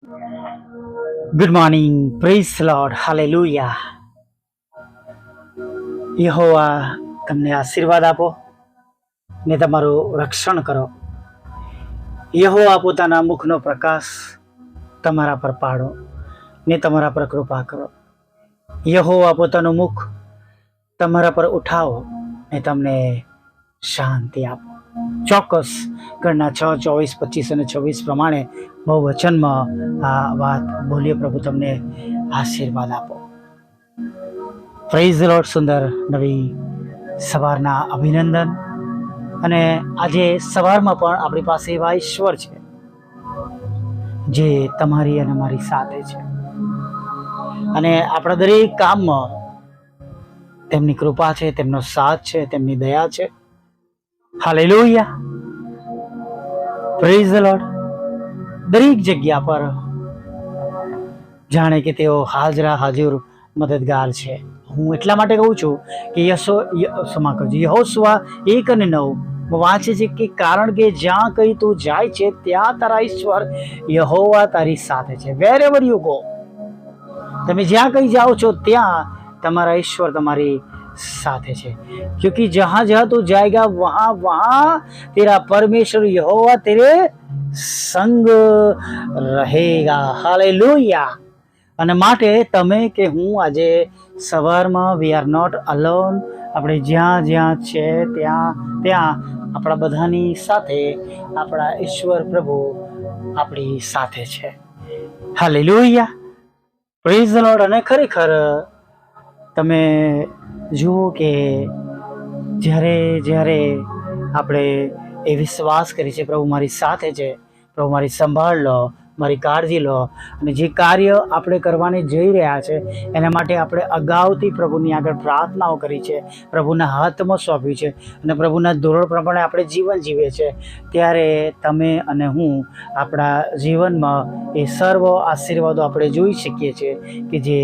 Good morning, praise Lord, hallelujah. યહોવા તમને આશીર્વાદ આપો ને તમારું રક્ષણ કરો. યહોવા પોતાના મુખનો પ્રકાશ તમારા પર પાડો ને તમારા પર કૃપા કરો. યહોવા પોતાનું મુખ તમારા પર ઉઠાવો ને તમને શાંતિ આપો. ચોક્કસ ઘરના 6, 24, 25 અને 26 પ્રમાણે બહુ વચનમાં આ વાત બોલીએ. પ્રભુ તમને આશીર્વાદ આપો. Praise lord. સુંદર નવી સવારના અભિનંદન. અને આજે સવારમાં પણ આપણી પાસે એવા ઈશ્વર છે જે તમારી અને મારી સાથે છે અને આપણા દરેક કામમાં તેમની કૃપા છે, તેમનો સાથ છે, તેમની દયા છે. હાલેલુયા. Praise the lord. દરેક જગ્યા પર જાણે કે તેઓ હાજર મદદગાર છે. હું એટલા માટે કહું છું કે યહોશુઆ 1 અને 9 વાંચે છે કે કારણ કે જ્યાં કઈ તું જાય છે ત્યાં તારા ઈશ્વર યહોવા તારી સાથે છે. વેરેવર યુ ગો, તમે જ્યાં કઈ જાઓ છો ત્યાં તમારા ઈશ્વર તમારી साथे છે. क्योंकि जहां जहां तू जाएगा वहां वहां तेरा परमेश्वर यहोवा तेरे संग रहेगा. हालेलुया. અને માટે તમે કે હું આજે સવારમાં વી આર નોટ અલોન. આપણે જ્યાં જ્યાં છે ત્યાં આપણા બધાની સાથે આપણા ઈશ્વર પ્રભુ આપણી સાથે છે. હાલેલુયા. Praise the lord. અને ખરેખર તમે જુઓ કે જ્યારે આપણે એ વિશ્વાસ કરીએ છીએ પ્રભુ મારી સાથે છે, પ્રભુ મારી સંભાળ લો, મારી કાળજી લો, અને જે કાર્ય આપણે કરવાની જઈ રહ્યા છે એના માટે આપણે અગાઉથી પ્રભુની આગળ પ્રાર્થનાઓ કરી છે, પ્રભુના હાથમાં સોંપ્યું છે અને પ્રભુના ધોરણ પ્રમાણે આપણે જીવન જીવીએ છીએ, ત્યારે તમે અને હું આપણા જીવનમાં એ સર્વ આશીર્વાદો આપણે જોઈ શકીએ છીએ કે જે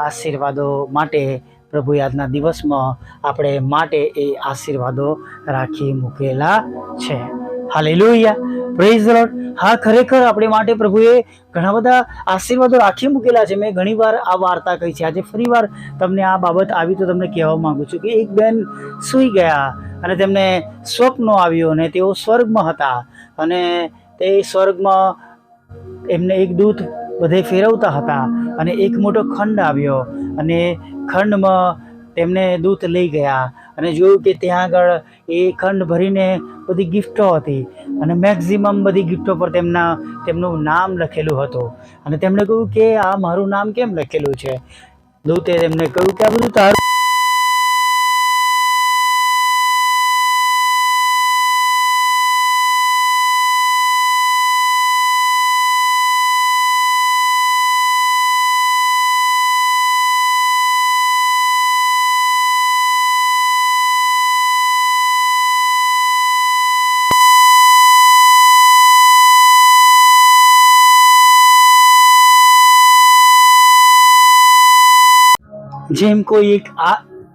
આશીર્વાદો માટે પ્રભુએ આજના દિવસમાં આપણે માટે એ આશીર્વાદો રાખી મૂકેલા છે. હાલેલુયા. Praise the lord. હા, ખરેખર આપણે માટે પ્રભુએ ઘણા બધા આશીર્વાદો રાખી મૂકેલા છે. મેં ઘણીવાર આ વાર્તા કહી છે. આજે ફરીવાર તમને આ બાબત આવી તો તમને કહેવા માંગુ છું કે એક બેન સૂઈ ગયા અને તેમને સ્વપ્ન આવ્યો અને તેઓ સ્વર્ગમાં હતા અને તે સ્વર્ગમાં એમને એક દૂત બધે ફેરવતા હતા અને એક મોટો ખંડ આવ્યો અને ખંડમાં તેમને દૂત લઈ ગયા અને જોયું કે ત્યાં આગળ એ ખંડ ભરીને બધી ગિફ્ટો હતી અને મેક્ઝિમમ બધી ગિફ્ટો પર તેમનું નામ લખેલું હતું. અને તેમણે કહ્યું કે આ મારું નામ કેમ લખેલું છે? દૂતે તેમને કહ્યું કે આ બધું તારું.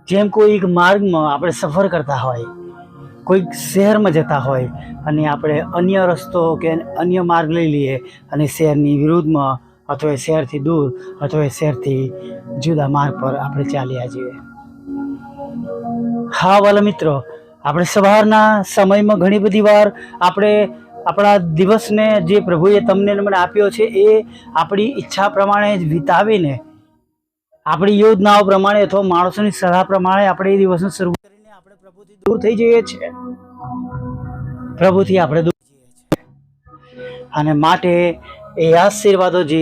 જેમ કોઈ એક માર્ગમાં આપણે સફર કરતા હોય, કોઈક શહેરમાં જતા હોય અને આપણે અન્ય રસ્તો કે અન્ય માર્ગ લઈ લઈએ અને શહેરની વિરુદ્ધમાં અથવા શહેરથી દૂર અથવા શહેરથી જુદા માર્ગ પર આપણે ચાલ્યા જઈએ. હા વાલા મિત્રો, આપણે સવારના સમયમાં ઘણી બધી વાર આપણે આપણા દિવસને જે પ્રભુએ તમને મને આપ્યો છે એ આપણી ઈચ્છા પ્રમાણે જ વિતાવીને, આપણી યોજનાઓ પ્રમાણે અથવા માણસોની સલાહ પ્રમાણે આપણે એ દિવસને શરૂ કરીને આપણે પ્રભુથી દૂર થઈ જઈએ છીએ. અને માટે એ આશીર્વાદો જે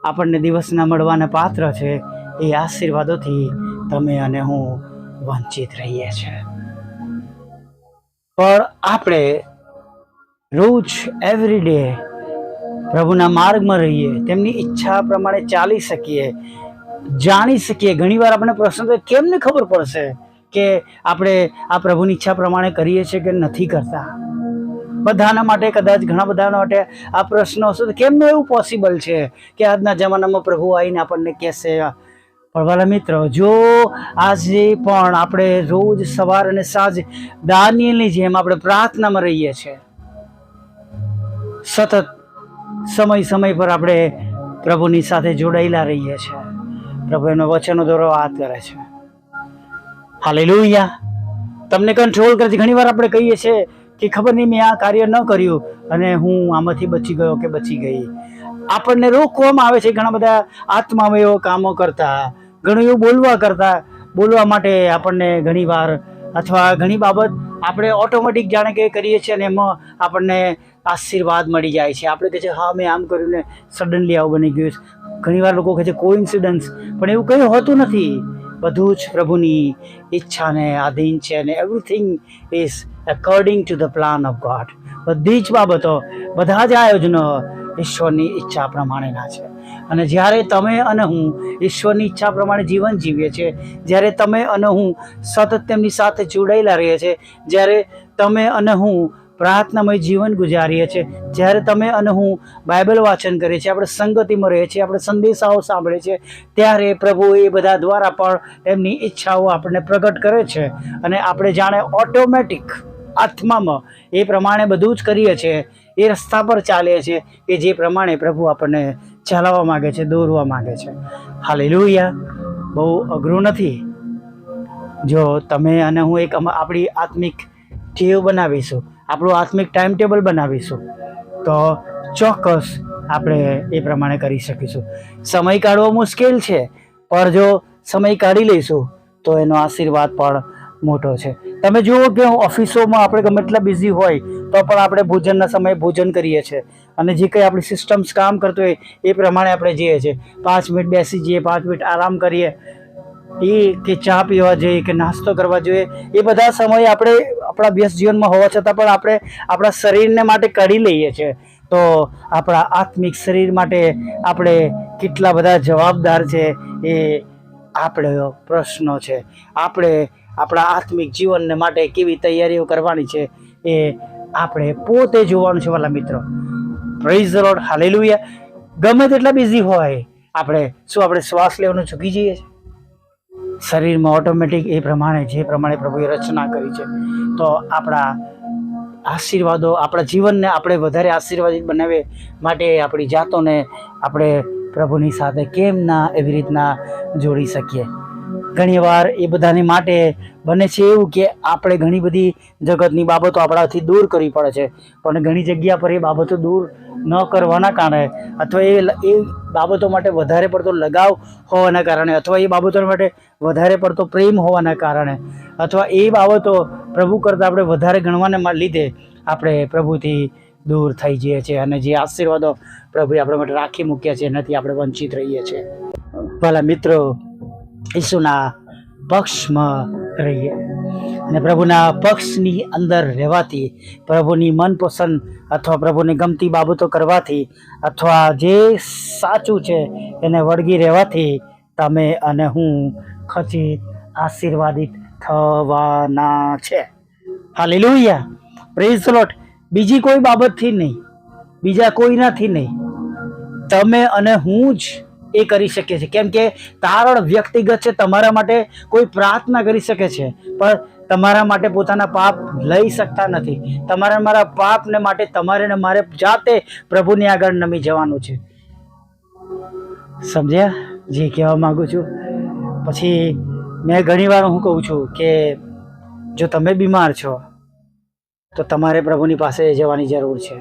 આપણને દિવસના મળવાના પાત્ર છે એ આશીર્વાદોથી તમે અને હું વંચિત રહીએ છીએ. પણ આપણે રોજ એવરી ડે પ્રભુના માર્ગમાં રહીએ, તેમની ઈચ્છા પ્રમાણે ચાલી શકીએ, જાણી શકીએ. ઘણીવાર આપણને પ્રશ્ન તો કેમને ખબર પડશે કે આપણે આ પ્રભુની ઈચ્છા પ્રમાણે કરીએ છીએ કે નથી કરતા? બધાના માટે, કદાચ ઘણા બધાના માટે આ પ્રશ્ન હશે તો કેમનું એવું પોસિબલ છે કે આજના જમાનામાં પ્રભુ આવીને આપણને કહેશે? પણ વાલા મિત્રો, જો આજે પણ આપણે રોજ સવાર અને સાંજ દાનિયેલની જેમ આપણે પ્રાર્થનામાં રહીએ છીએ, સતત સમય પર આપણે પ્રભુની સાથે જોડાયેલા રહીએ છીએ. પ્રભુ એમનો વચનો દ્વારા વાત કરે છે. હાલેલુયા. તમને કંટ્રોલ કરે છે. ઘણીવાર આપણે કહીએ છીએ કે ખબર નહીં મેં આ કાર્ય ન કર્યું અને હું આમાંથી બચી ગયો કે બચી ગઈ. આપણને રોકવામાં આવે છે ઘણા બધા આત્મામાં એવો કામો કરતા, ઘણું એવું બોલવા માટે આપણને ઘણીવાર અથવા ઘણી બાબત આપણે ઓટોમેટિક જાણે કે કરીએ છીએ અને એમાં આપણને આશીર્વાદ મળી જાય છે. આપણે કહે છે હા મેં આમ કર્યું ને સડનલી આવું બની ગયું. ઘણીવાર લોકો કહે છે કોઇન્સિડન્સ, પણ એવું કંઈ હોતું નથી. બધું જ પ્રભુની ઈચ્છાને આધીન છે અને everything is according to the plan of God. બધી જ બાબતો, બધા જ આયોજનો ઈશ્વરની ઈચ્છા પ્રમાણેના છે. અને જ્યારે તમે અને હું ઈશ્વરની ઈચ્છા પ્રમાણે જીવન જીવીએ છીએ, જ્યારે તમે અને હું સતત તેમની સાથે જોડાયેલા રહીએ છીએ, જ્યારે તમે અને હું પ્રાર્થનામય જીવન ગુજારીએ છીએ, જ્યારે તમે અને હું બાઇબલ વાંચન કરીએ છીએ, આપણે સંગતિમાં રહીએ છીએ, આપણે સંદેશાઓ સાંભળીએ છીએ, ત્યારે પ્રભુ એ બધા દ્વારા પણ એમની ઈચ્છાઓ આપણને પ્રગટ કરે છે અને આપણે જાણે ઓટોમેટિક આત્મામાં એ પ્રમાણે બધું જ કરીએ છીએ. એ રસ્તા પર ચાલીએ છીએ કે જે પ્રમાણે પ્રભુ આપણને ચલાવવા માગે છે, દોરવા માગે છે. હાલેલુયા. બહુ અઘરું નથી. જો તમે અને હું એક આપણી આત્મિક ટેવ બનાવીશું, આપણું આત્મિક ટાઈમ ટેબલ બનાવીશું, તો ચોક્કસ આપણે એ પ્રમાણે કરી શકીશું. સમય કાઢવો મુશ્કેલ છે, પણ જો સમય કાઢી લઈશું તો એનો આશીર્વાદ પણ મોટો છે. તમે જુઓ કે ઓફિસોમાં આપણે ગમે એટલા બિઝી હોય તો પણ આપણે ભોજનના સમયે ભોજન કરીએ છીએ અને જે કંઈ આપણી સિસ્ટમ્સ કામ કરતો હોય એ પ્રમાણે આપણે જઈએ છીએ. 5 મિનિટ બેસી જઈએ, 5 મિનિટ આરામ કરીએ, એ કે ચા પીવા જોઈએ કે નાસ્તો કરવા જોઈએ, એ બધા સમયે આપણે આપણા વ્યસ્ત જીવનમાં હોવા છતાં પણ આપણે આપણા શરીરને માટે કાઢી લઈએ છીએ. તો આપણા આત્મિક શરીર માટે આપણે કેટલા બધા જવાબદાર છે એ આપણો પ્રશ્નો છે. આપણે આપણા આત્મિક જીવનને માટે કેવી તૈયારીઓ કરવાની છે એ આપણે પોતે જોવાનું છે વાલા મિત્રો. Praise the lord. હાલેલુયા. ગમે તેટલા બિઝી હોય આપણે, શું આપણે શ્વાસ લેવાનું ચૂકી જઈએ છીએ? શરીરમાં ઓટોમેટિક એ પ્રમાણે જે પ્રમાણે પ્રભુએ રચના કરી છે. તો આપણા આશીર્વાદો, આપણા જીવનને આપણે વધારે આશીર્વાદિત બનાવે માટે આપણી જાતોને આપણે પ્રભુની સાથે કેમ ના એવી રીતના જોડી શકીએ. ઘણીવાર એ બધાની માટે બને છે એવું કે આપણે ઘણી બધી જગતની બાબતો આપણાથી દૂર કરવી પડે છે, પણ ઘણી જગ્યા પર એ બાબતો દૂર ન કરવાના કારણે અથવા એ બાબતો માટે વધારે પડતો લગાવ હોવાના કારણે અથવા એ બાબતો માટે વધારે પડતો પ્રેમ હોવાના કારણે અથવા એ બાબતો પ્રભુ કરતાં આપણે વધારે ગણવાને લીધે આપણે પ્રભુથી દૂર થઈ જઈએ છીએ અને જે આશીર્વાદો પ્રભુએ આપણા માટે રાખી મૂક્યા છે એનાથી આપણે વંચિત રહીએ છીએ. ભલા મિત્રો, ઈસુના પક્ષમાં રહીએ અને પ્રભુના પક્ષની અંદર રહેવાથી, પ્રભુની મનપસંદ અથવા પ્રભુને ગમતી બાબતો કરવાથી અથવા જે સાચું છે એને વળગી રહેવાથી તમે અને હું ખચિત આશીર્વાદિત થવાના છે. હાલેલુયા. Praise the lord. બીજી કોઈ બાબતથી નહીં, બીજા કોઈનાથી નહીં, તમે અને હું જ એ કરી શકીએ છીએ. કેમ કે તારણ વ્યક્તિગત છે. તમારા માટે કોઈ પ્રાર્થના કરી શકે છે પણ તમારા માટે પોતાના પાપ લઈ શકતા નથી. તમારા મારા પાપને માટે તમારે ને મારે જાતે પ્રભુની આગળ નમી જવાનું છે. સમજ્યા જે કહેવા માંગુ છું? પછી મેં ઘણીવાર હું કહું છું કે જો તમે બીમાર છો તો તમારે પ્રભુની પાસે જવાની જરૂર છે.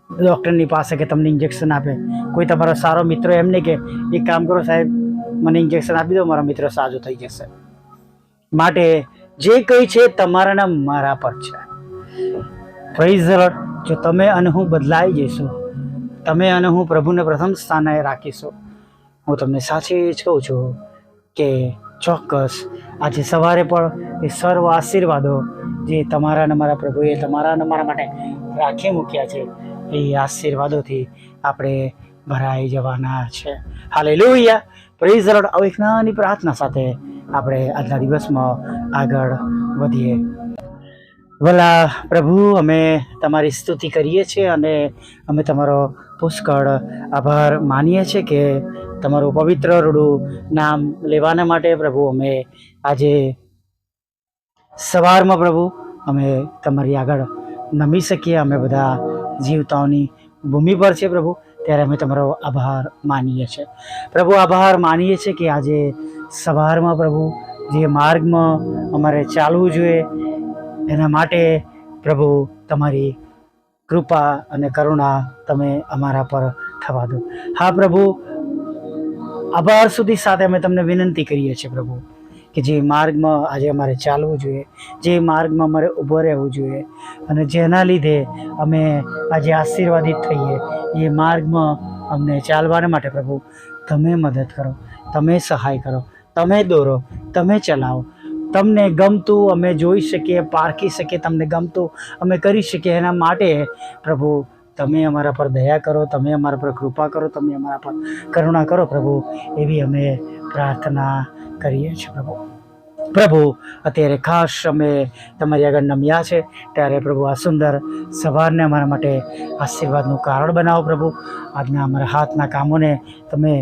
ડૉક્ટરની પાસે કે તમને ઇન્જેક્શન આપે. કોઈ તમારો સારો મિત્ર એમ નહીં કે એક કામ કરો સાહેબ, મને ઇન્જેક્શન આપી દો, મારો મિત્ર સાજો થઈ જશે. માટે જે કંઈ છે તમારાના મારા પર છે. Praise the lord. જો તમે અને હું બદલાઈ જઈશું, તમે અને હું પ્રભુને પ્રથમ સ્થાને રાખીશું, હું તમને સાચી જ કહું છું કે ચોક્કસ આજે સવારે પણ એ સર્વ આશીર્વાદો જે તમારા અને મારા પ્રભુએ તમારા અને મારા માટે રાખી મૂક્યા છે એ આશીર્વાદોથી આપણે ભરાઈ જવાના છે. હાલેલુયા. Praise the lord. હવે એક નાની પ્રાર્થના સાથે આપણે આજના દિવસમાં આગળ વધીએ. ભલા પ્રભુ, અમે તમારી સ્તુતિ કરીએ છીએ અને અમે તમારો પુષ્કળ આભાર માનીએ છીએ કે તમારું પવિત્ર રૂડું નામ લેવાના માટે પ્રભુ અમે આજે સવારમાં પ્રભુ અમે તમારી આગળ નમી શકીએ. અમે બધા જીવતાઓની ભૂમિ પર છે પ્રભુ, ત્યારે અમે તમારો આભાર માનીએ છીએ પ્રભુ. આભાર માનીએ છીએ કે આજે સવારમાં પ્રભુ જે માર્ગમાં અમારે ચાલવું જોઈએ એના માટે પ્રભુ તમારી કૃપા અને કરુણા તમે અમારા પર થવા દો. હા પ્રભુ, આભાર સુધી સાથે અમે તમને વિનંતી કરીએ છીએ પ્રભુ કે જે માર્ગમાં આજે અમારે ચાલવું જોઈએ, જે માર્ગમાં અમારે ઊભો રહેવું જોઈએ અને જેના લીધે અમે આજે આશીર્વાદિત થઈએ, એ માર્ગમાં અમને ચાલવાને માટે પ્રભુ તમે મદદ કરો, તમે સહાય કરો, તમે દોરો, તમે ચલાવો. તમને ગમતું અમે જોઈ શકીએ, પારખી શકીએ, તમને ગમતું અમે કરી શકીએ, એના માટે પ્રભુ તમે અમારા પર દયા કરો, તમે અમારા પર કૃપા કરો, તમે અમારા પર કરુણા કરો પ્રભુ, એવી અમે પ્રાર્થના કરીએ છીએ પ્રભુ. પ્રભુ અત્યારે ખાસ અમે તમારી આગળ નમ્યા છે ત્યારે પ્રભુ આ સુંદર સવારને અમારા માટે આશીર્વાદનું કારણ બનાવો પ્રભુ. આજના અમારા હાથના કામોને તમે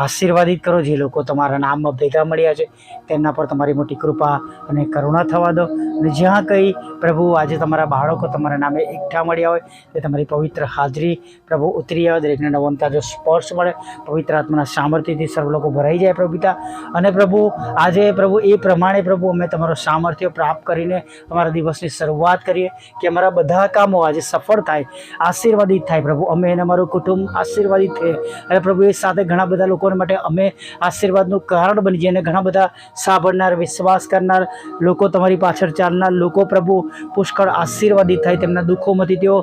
આશીર્વાદિત કરો. જે લોકો તમારા નામમાં ભેગા મળ્યા છે તેમના પર તમારી મોટી કૃપા અને કરુણા થવા દો. અને જ્યાં કંઈ પ્રભુ આજે તમારા બાળકો તમારા નામે એકઠા મળ્યા હોય તે તમારી પવિત્ર હાજરી પ્રભુ ઉતરી આવે, દરેકને નવનતા જો સ્પર્શ મળે, પવિત્ર આત્માના સામર્થ્યથી સર્વ લોકો ભરાઈ જાય પ્રભુ પિતા. અને પ્રભુ આજે પ્રભુ એ પ્રમાણે પ્રભુ અમે તમારો સામર્થ્ય પ્રાપ્ત કરીને અમારા દિવસની શરૂઆત કરીએ કે અમારા બધા કામો આજે સફળ થાય, આશીર્વાદિત થાય પ્રભુ. અમે અને અમારું કુટુંબ આશીર્વાદિત થઈએ અને પ્રભુ એ સાથે ઘણા બધા લોકોને માટે અમે આશીર્વાદનું કારણ બની જઈએ અને ઘણા બધા સાંભળનાર, વિશ્વાસ કરનાર લોકો, તમારી પાછળ ચાલનાર લોકો પ્રભુ પુષ્કળ આશીર્વાદિત થાય. તેમના દુઃખોમાંથી તેઓ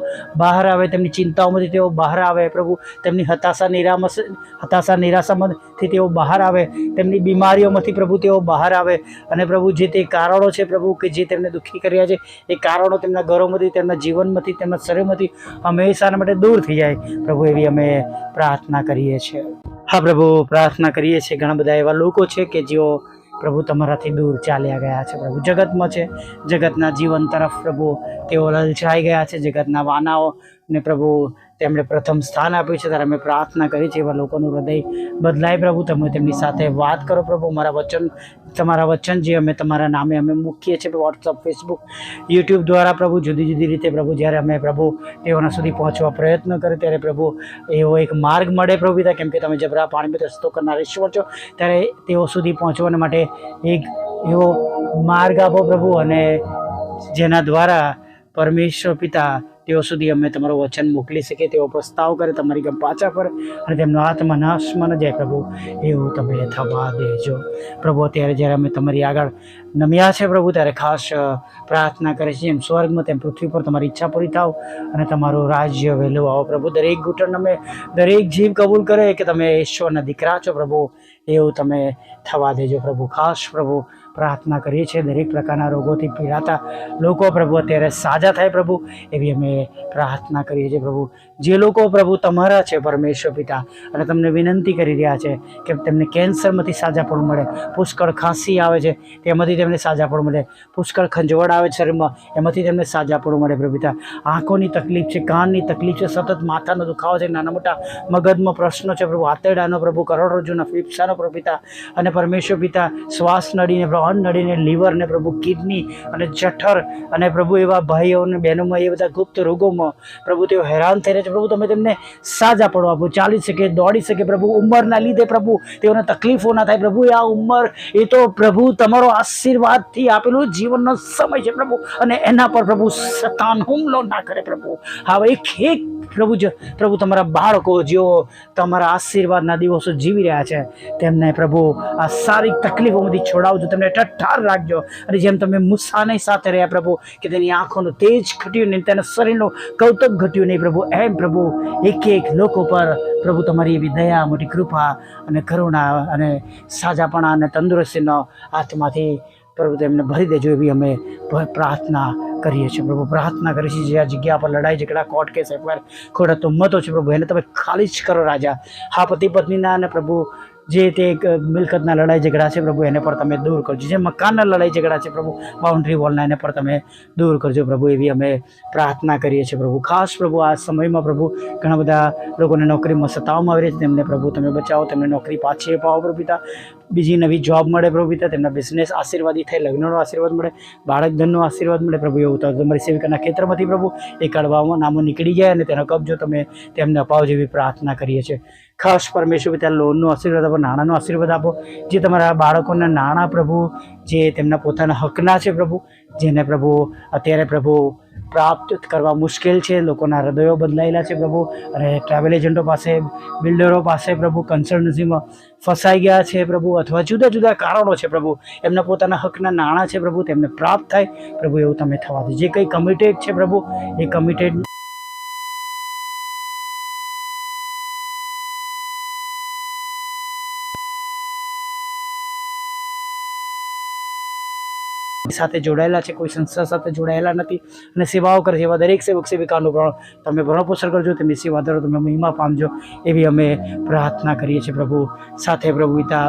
બહાર આવે, તેમની ચિંતાઓમાંથી તેઓ બહાર આવે પ્રભુ, તેમની નિરાશામાંથી તેઓ બહાર આવે, તેમની બીમારીઓમાંથી પ્રભુ તેઓ બહાર આવે. અને પ્રભુ જે તે કારણો છે પ્રભુ કે જે તેમને દુઃખી કર્યા છે, એ કારણો તેમના ઘરોમાંથી, તેમના જીવનમાંથી, તેમના શરીરમાંથી હંમેશા માટે દૂર થઈ જાય પ્રભુ, એવી અમે પ્રાર્થના કરીએ છીએ. હા પ્રભુ, પ્રાર્થના કરીએ છીએ. ઘણા બધા એવા લોકો છે કે જેઓ પ્રભુ તમારાથી દૂર ચાલ્યા ગયા છે પ્રભુ, જગતમાં છે, જગતના જીવન તરફ પ્રભુ તેઓ લલચાઈ ગયા છે, જગતના વાનાઓને પ્રભુ તેમણે પ્રથમ સ્થાન આપ્યું છે. ત્યારે અમે પ્રાર્થના કરી છે એવા લોકોનું હૃદય બદલાય પ્રભુ, તમે તેમની સાથે વાત કરો પ્રભુ. તમારા વચન જે અમે તમારા નામે અમે મૂકીએ છીએ વોટ્સઅપ, ફેસબુક, યુટ્યુબ દ્વારા પ્રભુ, જુદી જુદી રીતે પ્રભુ, જ્યારે અમે પ્રભુ તેઓના સુધી પહોંચવા પ્રયત્ન કરે ત્યારે પ્રભુ એવો એક માર્ગ મળે પ્રભુ પિતા, કેમ કે તમે જબરા પાણી રસ્તો કરનાર ઈશ્વર છો, ત્યારે તેઓ સુધી પહોંચવાના માટે એક એવો માર્ગ આપો પ્રભુ, અને જેના દ્વારા પરમેશ્વર પિતા તેઓ સુધી અમે તમારું વચન મોકલી શકીએ, તેઓ પ્રસ્તાવ કરે, તમારી ગમ પાછા ફરે અને તેમનો આત્મા નાશમાં ન જાય પ્રભુ, એવું તમે થવા દેજો પ્રભુ. અત્યારે જ્યારે અમે તમારી આગળ નમ્યા છે પ્રભુ, ત્યારે ખાસ પ્રાર્થના કરે છે, જેમ સ્વર્ગમાં તેમ પૃથ્વી પર તમારી ઈચ્છા પૂરી થાવ અને તમારું રાજ્ય વહેલું આવો પ્રભુ. દરેક ઘૂંટણ અમે, દરેક જીવ કબૂલ કરે કે તમે ઈશ્વરના દીકરા છો પ્રભુ, એવું તમે થવા દેજો પ્રભુ. ખાસ પ્રભુ પ્રાર્થના કરીએ છીએ દરેક પ્રકારના રોગોથી પીડાતા લોકો પ્રભુ અત્યારે સાજા થાય પ્રભુ, એવી અમે પ્રાર્થના કરીએ છીએ પ્રભુ. જે લોકો પ્રભુ તમારા છે પરમેશ્વર પિતા અને તમને વિનંતી કરી રહ્યા છે કે તેમને કેન્સરમાંથી સાજાપણું મળે, પુષ્કળ ખાંસી આવે છે તેમાંથી તેમને સાજાપણું મળે, પુષ્કળ ખંજવાળ આવે છે શરીરમાં એમાંથી તેમને સાજાપણું મળે પ્રભુ પિતા. આંખોની તકલીફ છે, કાનની તકલીફ છે, સતત માથાનો દુખાવો છે, નાના મોટા મગજમાં પ્રશ્નો છે પ્રભુ, આંતરડાનો પ્રભુ, કરોડરજ્જુના ફેફસાનો પ્રભુ પિતા, અને પરમેશ્વર પિતા શ્વાસ નળીને, અન્ન નળીને, લીવરને પ્રભુ, કિડની અને જઠર અને પ્રભુ એવા ભાઈઓ અને બહેનોમાં એ બધા ગુપ્ત રોગોમાં પ્રભુ તેઓ હેરાન થઈ રહ્યા છે પ્રભુ, તમે તેમને સાજાપણું આપો, ચાલી શકે, દોડી શકે પ્રભુ. ઉંમરના લીધે પ્રભુ તેઓને તકલીફો ના થાય પ્રભુ. આ ઉંમર એ તો પ્રભુ તમારો આશીર્વાદથી આપેલું જીવનનો સમય છે પ્રભુ, અને એના પર પ્રભુ શૈતાન હુમલો ના કરે પ્રભુ. હવે એક પ્રભુ તમારા બાળકો જેઓ તમારા આશીર્વાદના દિવસો જીવી રહ્યા છે તેમને પ્રભુ આ સારી તકલીફોમાંથી છોડાવજો, તેમને ઠઠ્ઠાર રાખજો. અને જેમ તમે મૂસાની સાથે રહ્યા પ્રભુ કે તેની આંખોનું તેજ ઘટ્યું નહીં, તેના શરીરનું કૌતુક ઘટ્યું નહીં પ્રભુ, એમ પ્રભુ એક લોકો પર પ્રભુ તમારી એવી દયા, મોટી કૃપા અને કરુણા અને સાજાપણા અને તંદુરસ્તીનો આત્માથી પ્રભુ તેમને ભરી દેજો, એવી અમે પ્રાર્થના કરીએ છીએ પ્રભુ. પ્રાર્થના કરીએ છીએ જે આ જગ્યા પર લડાઈ ઝઘડા, કોર્ટ કેસ, એફઆઈઆર, ખોટા તુમ્મતો છે પ્રભુ, એને તમે ખાલી જ કરો રાજા. હા પતિ પત્નીના અને પ્રભુ જે તે મિલકતના લડાઈ ઝઘડા છે પ્રભુ એને પણ તમે દૂર કરજો. જે મકાનના લડાઈ ઝઘડા છે પ્રભુ, બાઉન્ડ્રી વોલના એને પણ તમે દૂર કરજો પ્રભુ. એવી અમે પ્રાર્થના કરીએ છીએ પ્રભુ. ખાસ પ્રભુ આ સમયમાં પ્રભુ ઘણા બધા લોકોને નોકરીમાં સતાવવામાં આવી રહી છે, તેમને પ્રભુ તમે બચાવો, તેમને નોકરી પાછી અપાવો પ્રભુ પિતા. બીજી નવી જોબ મળે પ્રભુ પિતા, તેમના બિઝનેસ આશીર્વાદી થાય, લગ્નનો આશીર્વાદ મળે, બાળક ધનનો આશીર્વાદ મળે પ્રભુ. એવું તો તમારી સેવિકાના ખેતરમાંથી પ્રભુ એ કડવામાં નામો નીકળી જાય અને તેનો કબજો તમે તેમને અપાવો જેવી પ્રાર્થના કરીએ છીએ. ખાસ પરમેશ્વર પિતા લોનનો આશીર્વાદ આપો, નાણાંનો આશીર્વાદ આપો. જે તમારા બાળકોના નાણાં પ્રભુ જે તેમના પોતાના હકના છે પ્રભુ, જેને પ્રભુ અત્યારે પ્રભુ પ્રાપ્ત કરવા મુશ્કેલ છે, લોકોના હૃદયો બદલાયેલા છે પ્રભુ, અને ટ્રાવેલ એજન્ટો પાસે, બિલ્ડરો પાસે પ્રભુ કન્સલ્ટન્સીમાં ફસાઈ ગયા છે પ્રભુ, અથવા જુદા જુદા કારણો છે પ્રભુ, એમના પોતાના હકના નાણાં છે પ્રભુ તેમને પ્રાપ્ત થાય પ્રભુ. એવું તમે થવા દો. જે કંઈ કમિટેડ છે પ્રભુ એ કમિટેડ સાથે જોડાયેલા છે, કોઈ સંસ્થા સાથે જોડાયેલા નથી અને સેવાઓ કરે છે, એવા દરેક સેવક સેવિકાનું પણ તમે ભરણપોષણ કરજો, તેમની સેવા દ્વારા તમે મહિમા પામજો એવી અમે પ્રાર્થના કરીએ છીએ પ્રભુ. સાથે પ્રભુ પિતા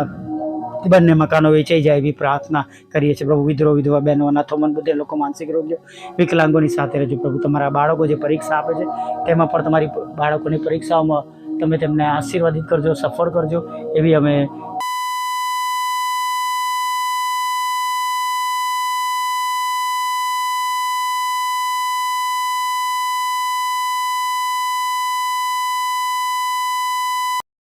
બંને મકાનો વેચાઈ જાય એવી પ્રાર્થના કરીએ છીએ પ્રભુ. વિધરો વિધવા બહેનો, અનાથો, મંદબુદ્ધિ લોકો, માનસિક રોગીઓ, વિકલાંગોની સાથે રહેજો પ્રભુ. તમારા બાળકો જે પરીક્ષા આપે છે તેમાં પણ તમારી બાળકોની પરીક્ષાઓમાં તમે તેમને આશીર્વાદિત કરજો, સફળ કરજો એવી અમે